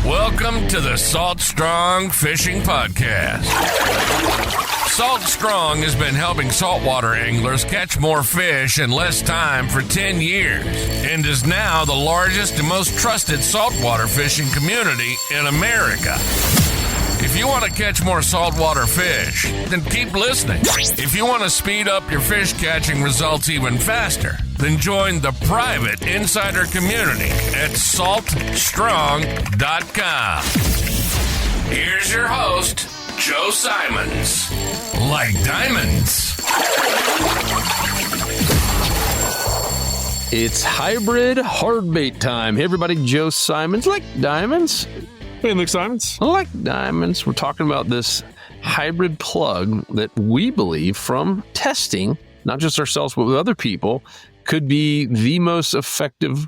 Welcome to the Salt Strong Fishing Podcast. Salt Strong has been helping saltwater anglers catch more fish in less time for 10 years and is now the largest and most trusted saltwater fishing community in America. If you want to catch more saltwater fish, then keep listening. If you want to speed up your fish catching results even faster, then join the private insider community at saltstrong.com. Here's your host, Joe Simons. Like diamonds. It's hybrid hardbait time. Hey everybody, Joe Simons. Like diamonds. Hey, Luke Simons. Like diamonds. We're talking about this hybrid plug that we believe from testing, not just ourselves, but with other people, could be the most effective,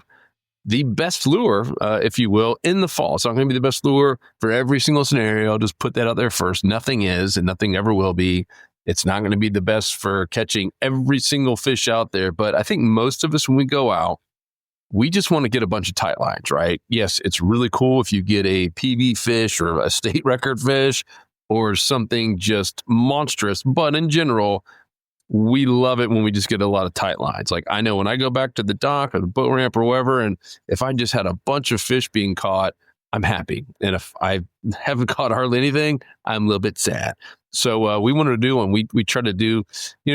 the best lure, if you will, in the fall. It's not going to be the best lure for every single scenario. I'll just put that out there first. Nothing is, and nothing ever will be. It's not going to be the best for catching every single fish out there. But I think most of us, when we go out, we just want to get a bunch of tight lines, right? Yes, it's really cool if you get a PB fish or a state record fish or something just monstrous. But in general, we love it when we just get a lot of tight lines. Like I know when I go back to the dock or the boat ramp or wherever, and if I just had a bunch of fish being caught, I'm happy. And if I haven't caught hardly anything, I'm a little bit sad. So we wanted to do, and we try to do,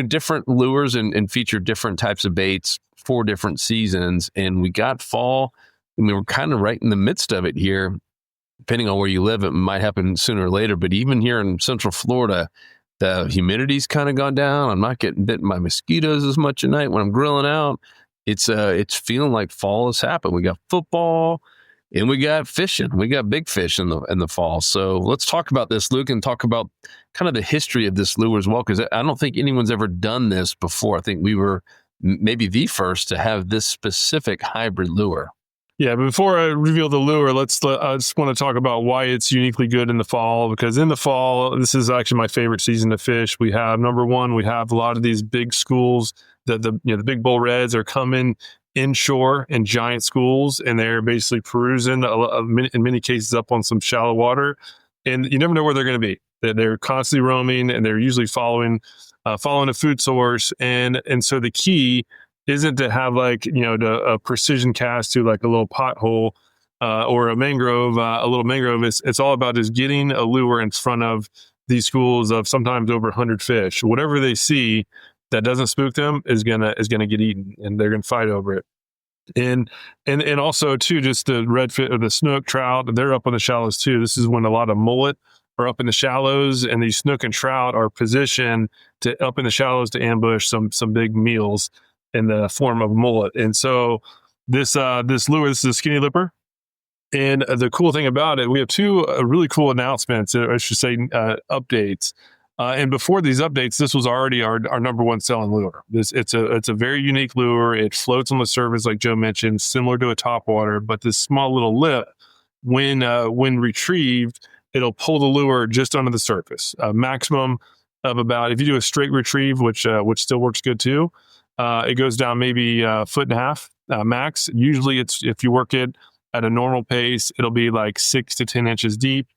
different lures and feature different types of baits for different seasons. And we got fall, and we were kind of right in the midst of it here. Depending on where you live, it might happen sooner or later. But even here in Central Florida, the humidity's kind of gone down. I'm not getting bitten by mosquitoes as much at night when I'm grilling out. It's feeling like fall has happened. We got football and we got fishing. We got big fish in the fall. So let's talk about this, Luke, and talk about kind of the history of this lure as well, because I don't think anyone's ever done this before. I think we were maybe the first to have this specific hybrid lure. Yeah, but before I reveal the lure, I just want to talk about why it's uniquely good in the fall, because in the fall, this is actually my favorite season to fish. We have, number one, we have a lot of these big schools that the big bull reds are coming inshore in giant schools, and they're basically perusing in many cases up on some shallow water, and you never know where they're going to be. They're constantly roaming, and they're usually following a food source, and so the key isn't to have a precision cast to like a little pothole or a little mangrove. It's all about just getting a lure in front of these schools of sometimes over 100 fish. Whatever they see that doesn't spook them is gonna get eaten, and they're gonna fight over it. And also too, just the redfish or the snook, trout, they're up on the shallows too. This is when a lot of mullet are up in the shallows, and these snook and trout are positioned to up in the shallows to ambush some big meals in the form of mullet. And so this lure, this is a skinny lipper. And the cool thing about it, we have two really cool announcements, or I should say updates. And before these updates, this was already our number one selling lure. It's a very unique lure. It floats on the surface, like Joe mentioned, similar to a topwater, but this small little lip, when retrieved, it'll pull the lure just under the surface. A maximum of about, if you do a straight retrieve, which still works good too, it goes down maybe a foot and a half max. Usually if you work it at a normal pace, it'll be like 6 to 10 inches deep,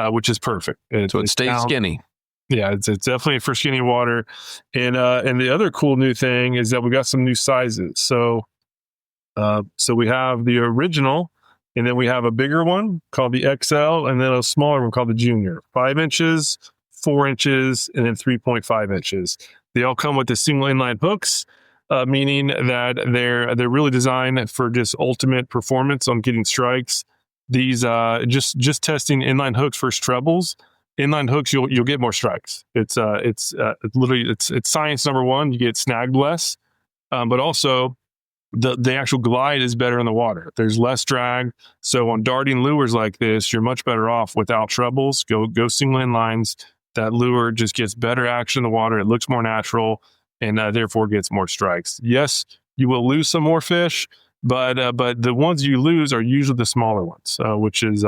which is perfect. So it stays skinny. Yeah, it's definitely for skinny water. And the other cool new thing is that we got some new sizes. So we have the original, and then we have a bigger one called the XL, and then a smaller one called the Junior. 5 inches, 4 inches, and then 3.5 inches. They all come with the single inline hooks, meaning that they're really designed for just ultimate performance on getting strikes. These just testing inline hooks versus trebles. Inline hooks, you'll get more strikes. It's literally science number one. You get snagged less, but also the actual glide is better in the water. There's less drag. So on darting lures like this, you're much better off without trebles. Go single inlines. That lure just gets better action in the water. It looks more natural, and therefore gets more strikes. Yes, you will lose some more fish, but the ones you lose are usually the smaller ones, which is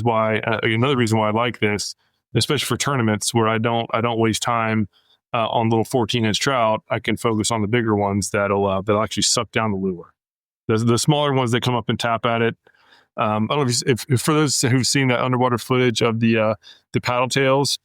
why another reason why I like this, especially for tournaments where I don't waste time on little 14-inch trout. I can focus on the bigger ones that'll actually suck down the lure. The smaller ones that come up and tap at it, I don't know if for those who've seen that underwater footage of the paddle tails,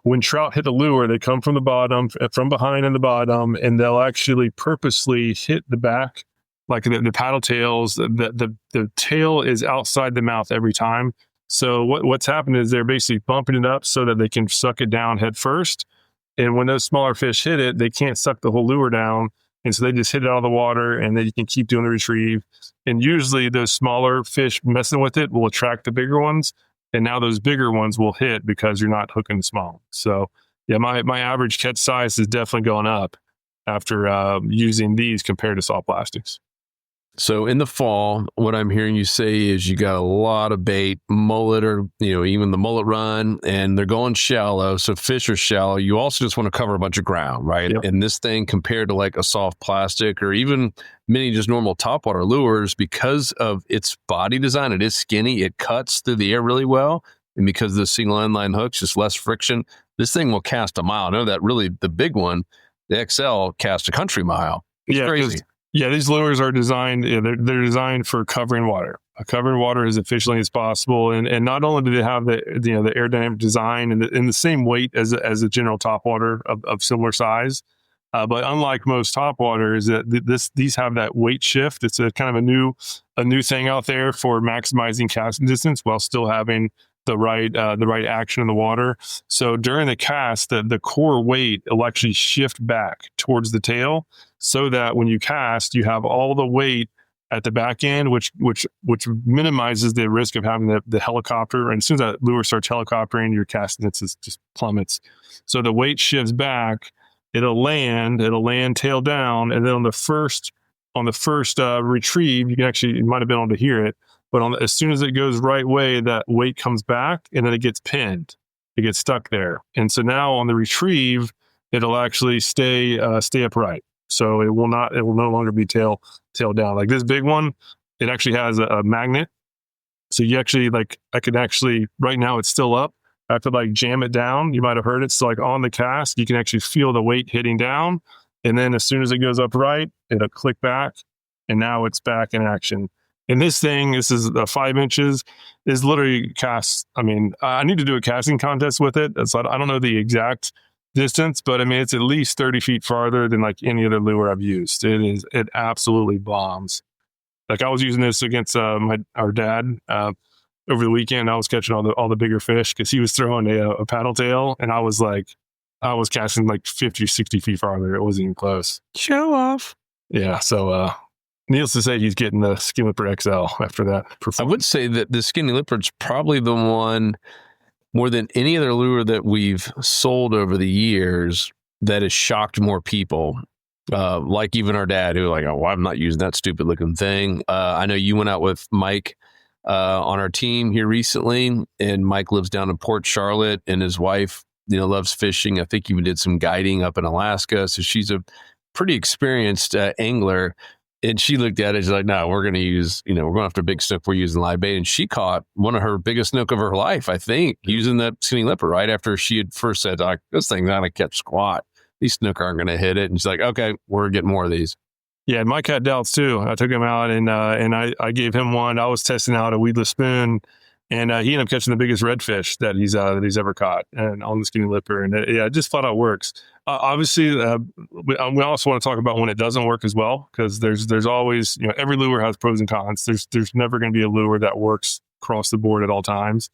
when trout hit the lure, they come from the bottom, from behind in the bottom, and they'll actually purposely hit the back, like the paddle tails. The tail is outside the mouth every time. So what's happened is they're basically bumping it up so that they can suck it down head first. And when those smaller fish hit it, they can't suck the whole lure down. And so they just hit it out of the water, and then you can keep doing the retrieve. And usually those smaller fish messing with it will attract the bigger ones. And now those bigger ones will hit because you're not hooking small. So yeah, my average catch size is definitely going up after using these compared to soft plastics. So in the fall, what I'm hearing you say is you got a lot of bait, mullet, or even the mullet run, and they're going shallow. So fish are shallow. You also just want to cover a bunch of ground, right? Yep. And this thing, compared to like a soft plastic or even many just normal topwater lures, because of its body design, it is skinny. It cuts through the air really well, and because of the single inline hooks, just less friction. This thing will cast a mile. I know that really the big one, the XL, cast a country mile. It's crazy. Yeah, these lures are designed, they're designed for covering water. Covering water as efficiently as possible. And not only do they have the aerodynamic design and the same weight as a general topwater of similar size, but unlike most topwaters, these have that weight shift. It's a kind of a new thing out there for maximizing casting distance while still having the right action in the water. So during the cast, the core weight will actually shift back towards the tail, so that when you cast, you have all the weight at the back end, which minimizes the risk of having the helicopter. And as soon as that lure starts helicoptering, your casting distance just plummets. So the weight shifts back. It'll land tail down, and then on the first retrieve, you might have been able to hear it. But as soon as it goes right way, that weight comes back, and then it gets pinned. It gets stuck there. And so now on the retrieve, it'll actually stay upright. So it will no longer be tail down. Like this big one, it actually has a magnet. So you actually I could actually, right now it's still up. I have to jam it down. You might have heard it. So on the cast, you can actually feel the weight hitting down. And then as soon as it goes upright, it'll click back, and now it's back in action. And this is 5 inches, is literally cast. I mean, I need to do a casting contest with it. I don't know the exact distance, but I mean, it's at least 30 feet farther than any other lure I've used. It absolutely bombs. I was using this against our dad over the weekend. I was catching all the bigger fish because he was throwing a paddle tail, and I was casting 50 or 60 feet farther. It wasn't even close. Show off. Yeah. So, needless to say, he's getting the Skinny Lipper XL after that performance. I would say that the Skinny Lipper is probably the one, more than any other lure that we've sold over the years, that has shocked more people. Like even our dad, who oh, I'm not using that stupid looking thing. I know you went out with Mike on our team here recently, and Mike lives down in Port Charlotte, and his wife, loves fishing. I think even did some guiding up in Alaska. So she's a pretty experienced angler. And she looked at it, she's like, no, we're going to use, we're going after big snook. We're using live bait. And she caught one of her biggest snook of her life, I think, using that Skinny Lipper right after she had first said, this thing's not going to catch squat. These snook aren't going to hit it. And she's like, okay, we're getting more of these. Yeah, Mike had doubts too. I took him out and I gave him one. I was testing out a weedless spoon, and he ended up catching the biggest redfish that he's ever caught, and on the Skinny Lipper. And it just flat out works. Obviously, we also want to talk about when it doesn't work as well, because there's always, every lure has pros and cons. There's never going to be a lure that works across the board at all times.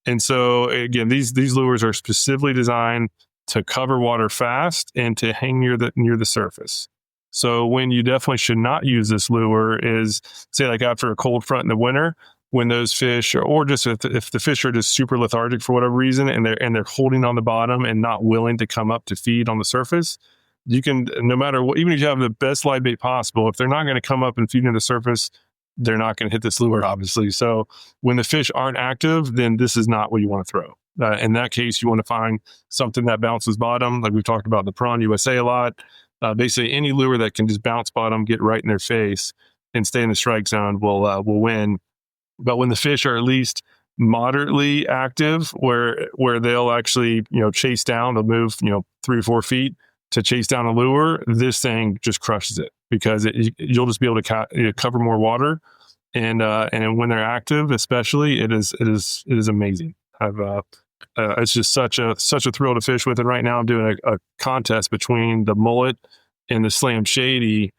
And so again, these lures are specifically designed to cover water fast and to hang near the surface. So when you definitely should not use this lure is, say, after a cold front in the winter, when those fish, or just if the fish are just super lethargic for whatever reason, and they're holding on the bottom and not willing to come up to feed on the surface, you can, no matter what, even if you have the best live bait possible, if they're not going to come up and feed near the surface, they're not going to hit this lure, obviously. So when the fish aren't active, then this is not what you want to throw. In that case, you want to find something that bounces bottom, like we've talked about the Prawn USA a lot. Basically, any lure that can just bounce bottom, get right in their face, and stay in the strike zone will win. But when the fish are at least moderately active, where they'll actually chase down, they'll move 3 or 4 feet to chase down a lure, this thing just crushes it, because you'll just be able to cover more water. and when they're active, especially, it is amazing. It's just such a thrill to fish with it. Right now, I'm doing a contest between the mullet and the slam shady,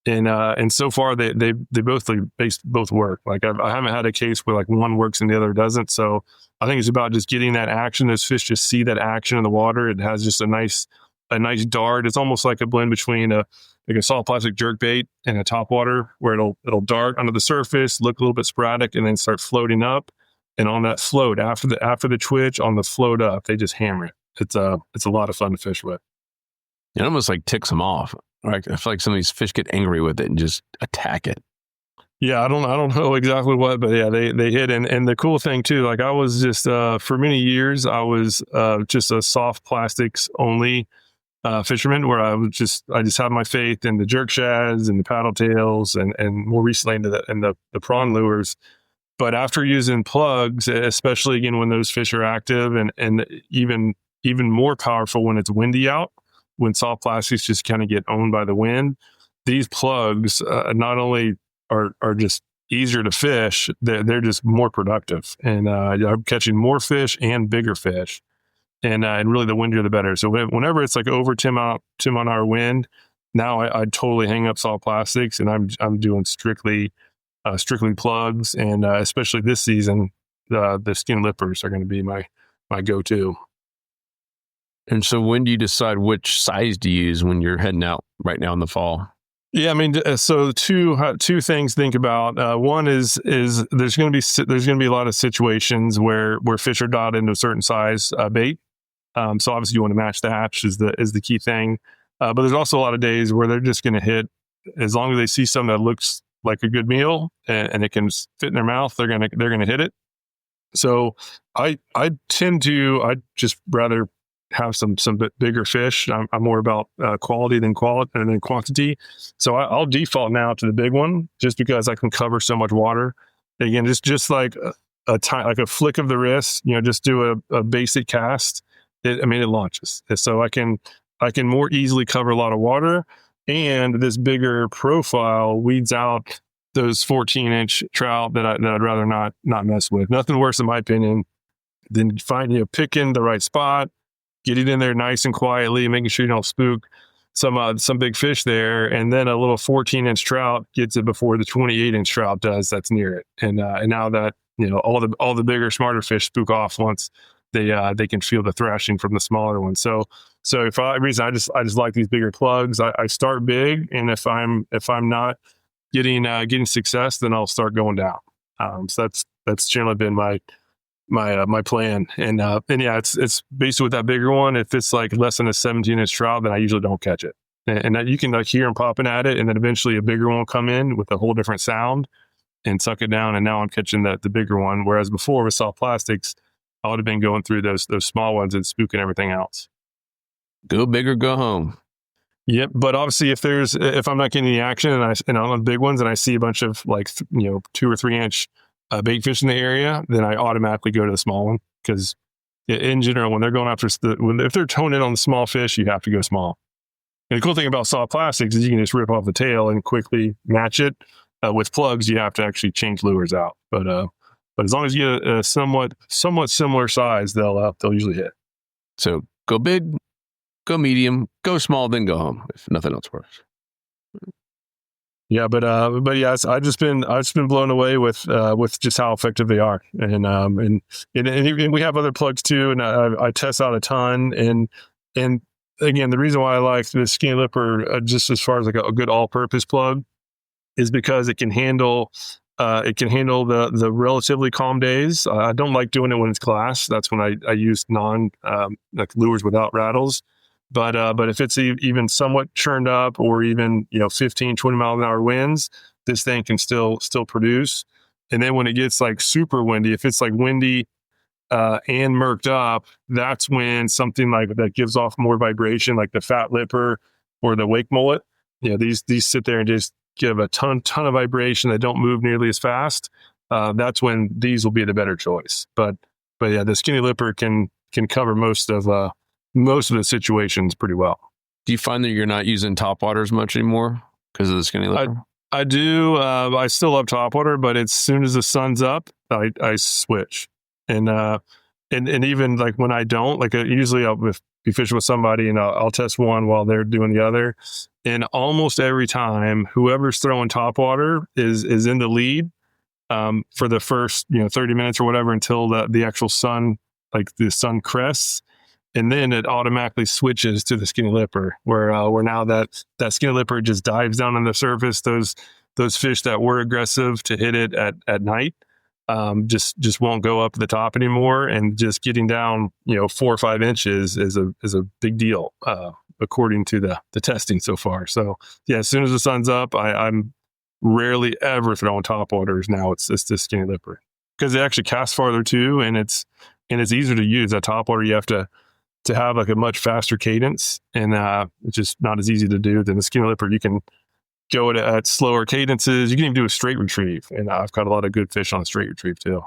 and so far they both work. Like I haven't had a case where like one works and the other doesn't. So I think it's about just getting that action. Those fish just see that action in the water. It has just a nice dart. It's almost like a blend between a soft plastic jerk bait and a topwater, where it'll dart under the surface, look a little bit sporadic, and then start floating up. And on that float, after the twitch, on the float up, they just hammer it. It's a lot of fun to fish with. It almost like ticks them off. Right? I feel like some of these fish get angry with it and just attack it. Yeah, I don't know exactly what, but yeah, they hit. And the cool thing too, like I was just for many years, I was just a soft plastics only fisherman, where I just had my faith in the jerk shads and the paddle tails, and more recently into the prawn lures. But after using plugs, especially again when those fish are active, and even more powerful when it's windy out, when soft plastics just kind of get owned by the wind, these plugs not only are just easier to fish, they're just more productive, and I'm catching more fish and bigger fish, and really the windier the better. So whenever it's like over 10 mile an hour wind, now I totally hang up soft plastics, and I'm doing strictly plugs, and especially this season, the skin lippers are going to be my go-to. And so when do you decide which size to use when you're heading out right now in the fall? Yeah, I mean, so two things to think about. One is there's going to be a lot of situations where fish are dotted into a certain size bait. So obviously you want to match the hatch is the key thing. But there's also a lot of days where they're just going to hit, as long as they see something that looks like a good meal and it can fit in their mouth, they're gonna hit it. So I just rather have some bit bigger fish. I'm more about quality than quantity. So I'll default now to the big one, just because I can cover so much water. Again, just like like a flick of the wrist, just do a basic cast. It launches. So I can more easily cover a lot of water, and this bigger profile weeds out those 14-inch trout that I'd rather not mess with. Nothing worse, in my opinion, than picking the right spot, get it in there nice and quietly, making sure you don't spook some big fish there, and then a little 14-inch trout gets it before the 28-inch trout does that's near it. And now that all the bigger, smarter fish spook off once they can feel the thrashing from the smaller ones. So I just like these bigger plugs. I start big, and if I'm not getting success, then I'll start going down. So that's generally been my plan. And yeah, it's basically with that bigger one. If it's like less than a 17-inch trout, then I usually don't catch it. And you can like hear them popping at it, and then eventually a bigger one will come in with a whole different sound and suck it down. And now I'm catching the bigger one. Whereas before with soft plastics, I would have been going through those small ones and spooking everything else. Go big or go home. Yep, but obviously, if I'm not getting any action and I'm on big ones, and I see a bunch of like 2 or 3 inch bait fish in the area, then I automatically go to the small one, because in general, when they're going after if they're toning in on the small fish, you have to go small. And the cool thing about soft plastics is you can just rip off the tail and quickly match it. With plugs, you have to actually change lures out, but as long as you get a somewhat similar size, they'll usually hit. So go big, go medium, go small, then go home if nothing else works. Yeah, but yes, I've just been blown away with just how effective they are, and we have other plugs too, and I test out a ton, and again, the reason why I like the Skinny Lipper just as far as like a good all-purpose plug is because it can handle the relatively calm days. I don't like doing it when it's glass. That's when I use like lures without rattles. But if it's even somewhat churned up, or even 15, 20 mile an hour winds, this thing can still produce. And then when it gets like super windy, if it's like windy and murked up, that's when something like that gives off more vibration, like the fat lipper or the wake mullet. These sit there and just give a ton of vibration. They don't move nearly as fast. That's when these will be the better choice. But yeah, the Skinny Lipper can cover most of the situations pretty well. Do you find that you're not using topwater as much anymore because of the Skinny Lipper? I do. I still love topwater, but as soon as the sun's up, I switch. And even like when I don't, like usually I'll be fishing with somebody and I'll test one while they're doing the other. And almost every time, whoever's throwing topwater is in the lead for the first 30 minutes or whatever until the actual sun, like the sun crests. And then it automatically switches to the skinny lipper, where now that skinny lipper just dives down on the surface. Those fish that were aggressive to hit it at night just won't go up the top anymore. And just getting down 4 or 5 inches is a big deal according to the testing so far. So yeah, as soon as the sun's up, I'm rarely ever throwing top waters now. It's the skinny lipper because it actually casts farther too, and it's easier to use. That top water you have to have like a much faster cadence, and it's just not as easy to do than the skinny lipper. You can go at slower cadences. You can even do a straight retrieve, and I've caught a lot of good fish on a straight retrieve too.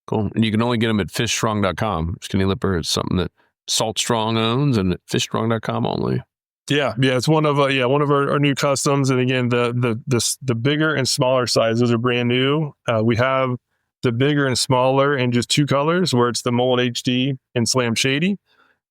Cool. And you can only get them at fishstrong.com. Skinny lipper is something that Salt Strong owns, and at fishstrong.com only. Yeah, it's one of our new customs. And again, the bigger and smaller sizes are brand new. We have the bigger and smaller in just 2 colors, where it's the Mullet HD and Slam Shady.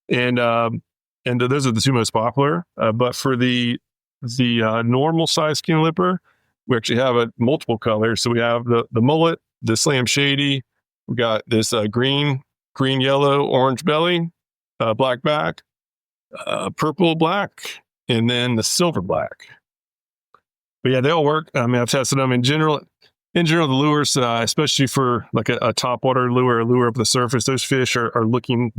And those are the 2 most popular. But for the normal size skinny lipper, we actually have multiple colors. So we have the mullet, the Slam Shady. We got this green, yellow, orange belly, black back, purple black, and then the silver black. But yeah, they all work. I mean, I've tested them in general. The lures, especially for like a topwater lure, a lure up the surface, those fish are looking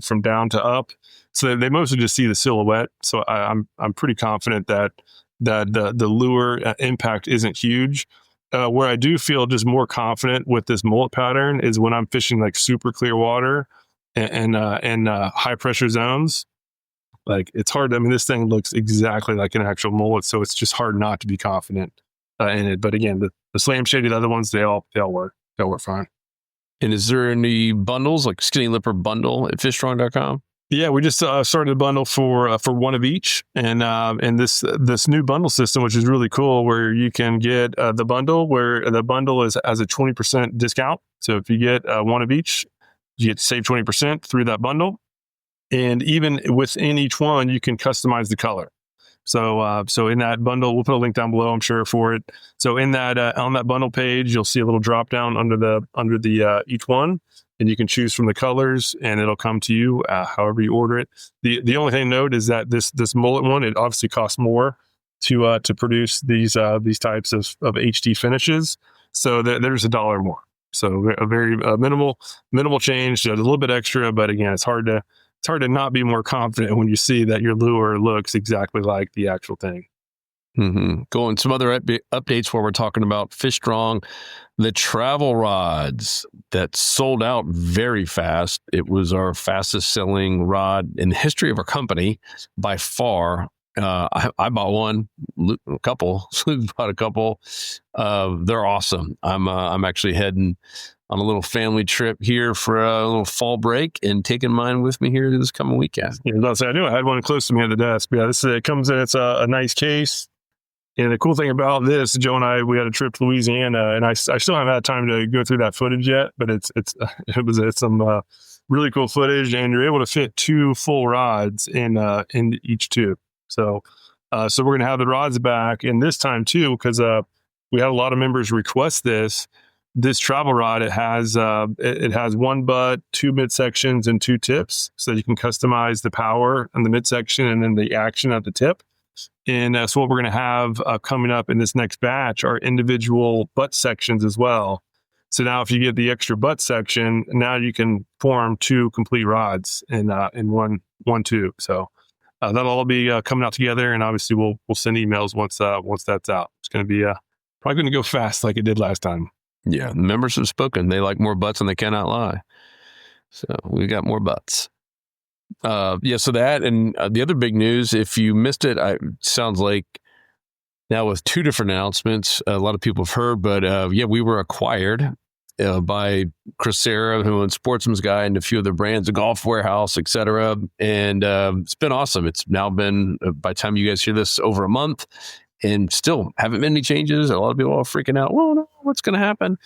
from down to up. So they mostly just see the silhouette. So I'm pretty confident that the lure impact isn't huge. Where I do feel just more confident with this mullet pattern is when I'm fishing like super clear water and high pressure zones. Like it's hard. I mean, this thing looks exactly like an actual mullet, so it's just hard not to be confident in it. But again, the Slam Shady, the other ones, they all work. They'll work fine. And is there any bundles, like skinny lipper bundle at fishstrong.com? Yeah, we just started a bundle for one of each, and this new bundle system, which is really cool, where you can get the bundle, where the bundle has a 20% discount. So if you get one of each, you get to save 20% through that bundle. And even within each one, you can customize the color. So in that bundle, we'll put a link down below, I'm sure, for it. So in that on that bundle page, you'll see a little drop down under the each one, and you can choose from the colors, and it'll come to you however you order it. The only thing to note is that this mullet one, it obviously costs more to produce these types of HD finishes. So there's $1 more. So a very minimal change, a little bit extra, but again, it's hard to not be more confident when you see that your lure looks exactly like the actual thing. Mm-hmm. Going some other updates where we're talking about Fish Strong, the travel rods that sold out very fast. It was our fastest selling rod in the history of our company by far. I bought one, a couple. Bought a couple. They're awesome. I'm actually heading on a little family trip here for a little fall break and taking mine with me here this coming weekend. Yeah, I knew I had one close to me at the desk. But yeah, it comes in. It's a nice case. And the cool thing about this, Joe and I, we had a trip to Louisiana, and I still haven't had time to go through that footage yet. But it's some really cool footage, and you're able to fit 2 full rods in each tube. So we're going to have the rods back, and this time too, because we had a lot of members request this travel rod. It has 1 butt, 2 midsections, and 2 tips, so you can customize the power on the midsection and then the action at the tip. And so what we're going to have coming up in this next batch are individual butt sections as well. So now if you get the extra butt section, now you can form 2 complete rods in one tube. So that'll all be coming out together, and obviously we'll send emails once that's out. It's going to be probably going to go fast like it did last time. Yeah, the members have spoken. They like more butts, and they cannot lie. So we got more butts. So that, and the other big news, if you missed it, sounds like now with 2 different announcements, a lot of people have heard, but we were acquired by Chris Serra, who owns Sportsman's Guide and a few other brands, a Golf Warehouse, etc. And it's been awesome. It's now been, by the time you guys hear this, over a month. and still haven't been any changes. A lot of people are freaking out. Well, no, what's going to happen?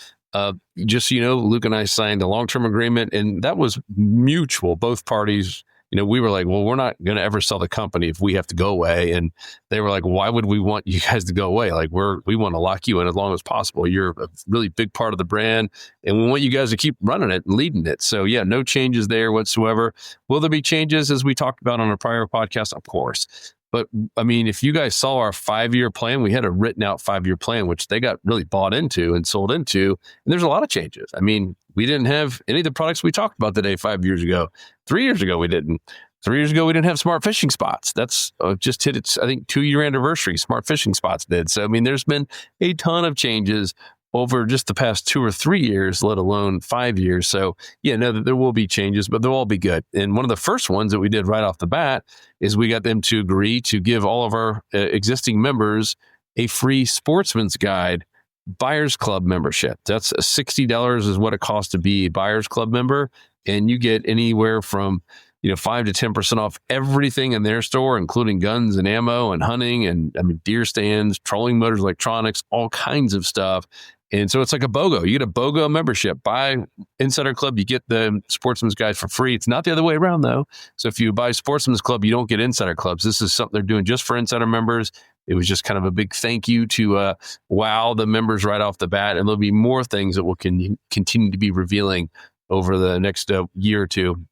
Just so you know, Luke and I signed a long-term agreement, and that was mutual. Both parties, we were like, well, we're not going to ever sell the company if we have to go away. And they were like, why would we want you guys to go away? Like, we want to lock you in as long as possible. You're a really big part of the brand, and we want you guys to keep running it and leading it. So yeah, no changes there whatsoever. Will there be changes as we talked about on a prior podcast? Of course. But I mean, if you guys saw our 5-year plan, we had a written out 5-year plan, which they got really bought into and sold into. And there's a lot of changes. I mean, we didn't have any of the products we talked about today 5 years ago. 3 years ago, we didn't. 3 years ago, we didn't have smart fishing spots. That's just hit its, I think, 2-year anniversary. Smart fishing spots did. So, I mean, there's been a ton of changes over just the past 2 or 3 years, let alone 5 years. So yeah, no, there will be changes, but they'll all be good. And one of the first ones that we did right off the bat is we got them to agree to give all of our existing members a free Sportsman's Guide Buyers Club membership. That's $60 is what it costs to be a Buyers Club member. And you get anywhere from 5 to 10% off everything in their store, including guns and ammo and hunting and deer stands, trolling motors, electronics, all kinds of stuff. And so it's like a BOGO. You get a BOGO membership. Buy Insider Club, you get the Sportsman's Guide for free. It's not the other way around, though. So if you buy Sportsman's Club, you don't get Insider Clubs. This is something they're doing just for Insider members. It was just kind of a big thank you to wow the members right off the bat. And there'll be more things that we'll continue to be revealing over the next year or two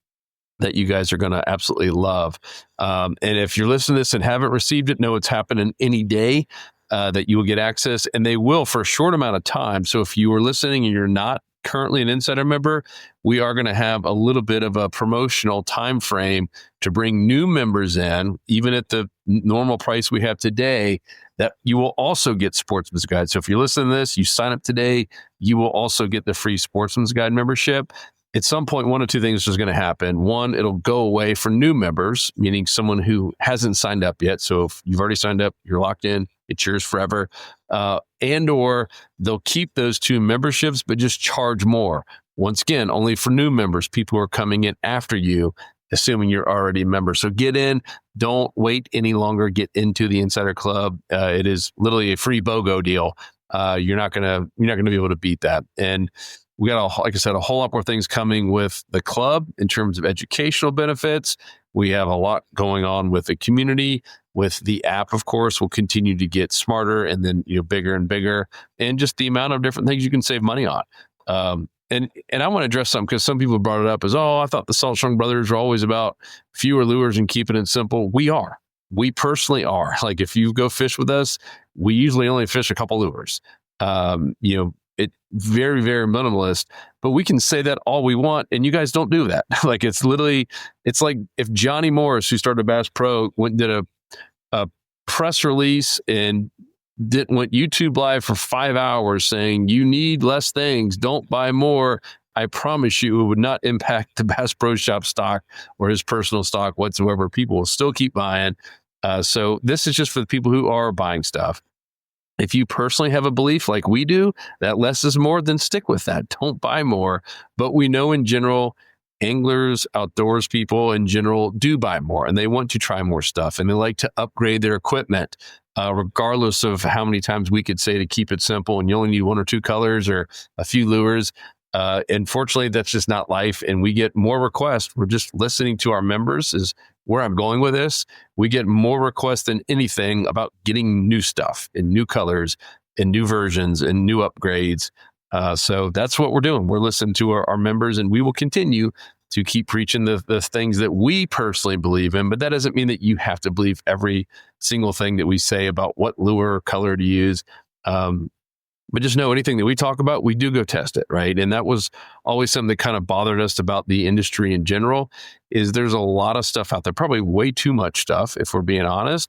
that you guys are going to absolutely love. And if you're listening to this and haven't received it, know it's happening any day. That you will get access, and they will for a short amount of time. So if you are listening and you're not currently an Insider member, we are going to have a little bit of a promotional time frame to bring new members in, even at the normal price we have today, that you will also get Sportsman's Guide. So if you're listening to this, you sign up today, you will also get the free Sportsman's Guide membership. At some point, one of two things is going to happen. One, it'll go away for new members, meaning someone who hasn't signed up yet. So if you've already signed up, you're locked in, it's yours forever. And or they'll keep those 2 memberships, but just charge more. Once again, only for new members, people who are coming in after you, assuming you're already a member. So get in. Don't wait any longer. Get into the Insider Club. It is literally a free BOGO deal. You're not gonna be able to beat that. And we got, like I said, a whole lot more things coming with the club in terms of educational benefits. We have a lot going on with the community, with the app, of course, will continue to get smarter and then bigger and bigger, and just the amount of different things you can save money on. And I want to address something because some people brought it up as, I thought the Salt Strong Brothers are always about fewer lures and keeping it simple. We are. We personally are. Like if you go fish with us, we usually only fish a couple lures. It very, very minimalist, but we can say that all we want, and you guys don't do that. Like it's like if Johnny Morris, who started Bass Pro, went and did a press release and went YouTube live for 5 hours saying you need less things, don't buy more. I promise you, it would not impact the Bass Pro Shop stock or his personal stock whatsoever. People will still keep buying. So this is just for the people who are buying stuff. If you personally have a belief like we do, that less is more, then stick with that. Don't buy more. But we know in general, anglers, outdoors people in general do buy more, and they want to try more stuff, and they like to upgrade their equipment, regardless of how many times we could say to keep it simple and you only need 1 or 2 colors or a few lures. Unfortunately, that's just not life, and we get more requests. We're just listening to our members is where I'm going with this. We get more requests than anything about getting new stuff and new colors and new versions and new upgrades. So that's what we're doing. We're listening to our members, and we will continue to keep preaching the things that we personally believe in. But that doesn't mean that you have to believe every single thing that we say about what lure or color to use. But just know anything that we talk about, we do go test it, right? And that was always something that kind of bothered us about the industry in general, is there's a lot of stuff out there, probably way too much stuff, if we're being honest.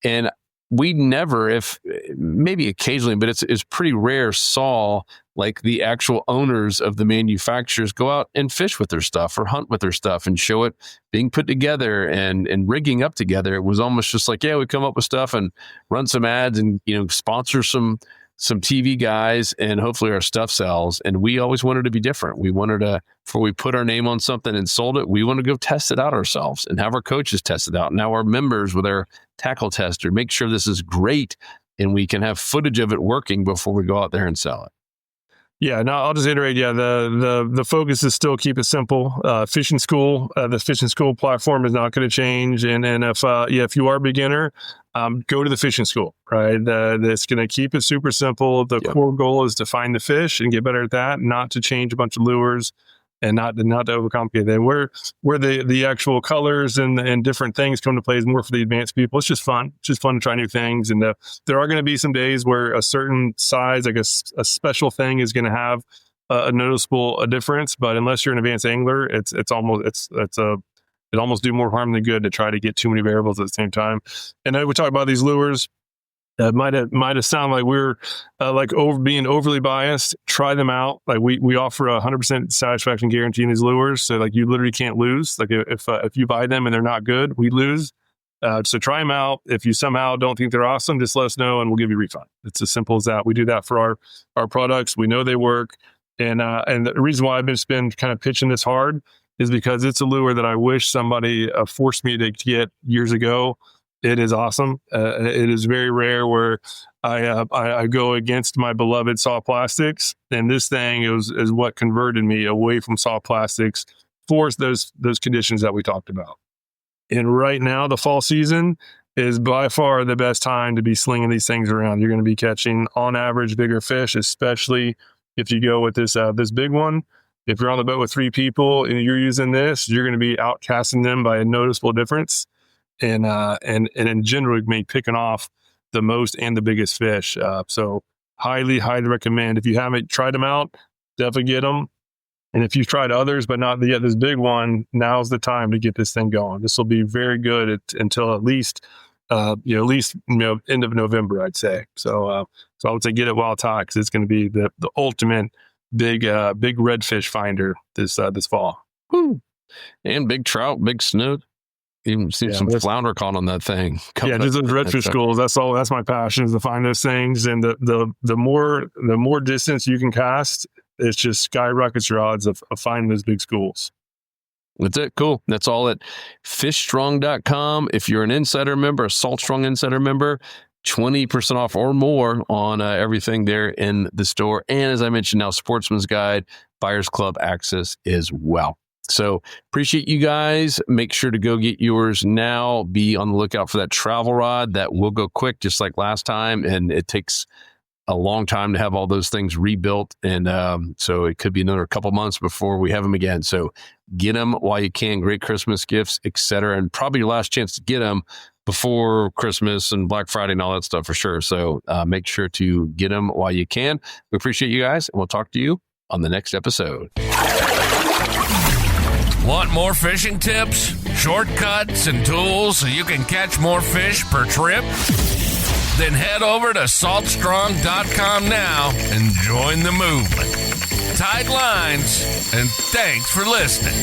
And we never, if maybe occasionally, but it's pretty rare, saw like the actual owners of the manufacturers go out and fish with their stuff or hunt with their stuff and show it being put together and rigging up together. It was almost just like, yeah, we come up with stuff and run some ads and, sponsor some TV guys, and hopefully our stuff sells. And we always wanted to be different. We wanted to, before we put our name on something and sold it, we want to go test it out ourselves and have our coaches test it out. Now our members with our tackle tester, make sure this is great and we can have footage of it working before we go out there and sell it. Yeah, no, I'll just iterate. Yeah, the focus is still keep it simple. Fishing school, the fishing school platform is not going to change. And if you are a beginner, go to the fishing school. Right, it's going to keep it super simple. The core goal is to find the fish and get better at that, not to change a bunch of lures. And not to overcomplicate it. Where the actual colors and different things come to play is more for the advanced people. It's just fun. It's just fun to try new things. And there are going to be some days where a certain size, like a special thing, is going to have a noticeable difference. But unless you're an advanced angler, it almost do more harm than good to try to get too many variables at the same time. And then we talk about these lures. Might have sounded like we're being overly biased. Try them out. Like we offer 100% satisfaction guarantee in these lures, so like you literally can't lose. Like if you buy them and they're not good, we lose. So try them out. If you somehow don't think they're awesome, just let us know and we'll give you a refund. It's as simple as that. We do that for our products. We know they work, and the reason why I've just been kind of pitching this hard is because it's a lure that I wish somebody forced me to get years ago. It is awesome. It is very rare where I go against my beloved soft plastics, and this thing is what converted me away from soft plastics for those conditions that we talked about. And right now, the fall season is by far the best time to be slinging these things around. You're going to be catching, on average, bigger fish, especially if you go with this big one. If you're on the boat with 3 people and you're using this, you're going to be outcasting them by a noticeable difference. And in general, me picking off the most and the biggest fish. So highly recommend. If you haven't tried them out, definitely get them. And if you've tried others, but not yet this big one, now's the time to get this thing going. This will be very good until at least end of November, I'd say. So I would say get it while it's hot, because it's going to be the ultimate big redfish finder this fall. Woo. And big trout, big snook. Even see some flounder caught on that thing. Just those redfish schools. That's my passion, is to find those things. And the more distance you can cast, it just skyrockets your odds of finding those big schools. That's it. Cool. That's all at fishstrong.com. If you're an Insider member, a Salt Strong Insider member, 20% off or more on everything there in the store. And as I mentioned, now Sportsman's Guide, Buyers Club access as well. So appreciate you guys. Make sure to go get yours now. Be on the lookout for that travel rod. That will go quick, just like last time. And it takes a long time to have all those things rebuilt. And so it could be another couple months before we have them again. So get them while you can. Great Christmas gifts, etc. And probably your last chance to get them before Christmas and Black Friday and all that stuff for sure. So make sure to get them while you can. We appreciate you guys. And we'll talk to you on the next episode. Want more fishing tips, shortcuts, and tools so you can catch more fish per trip? Then head over to saltstrong.com now and join the movement. Tight lines, and thanks for listening.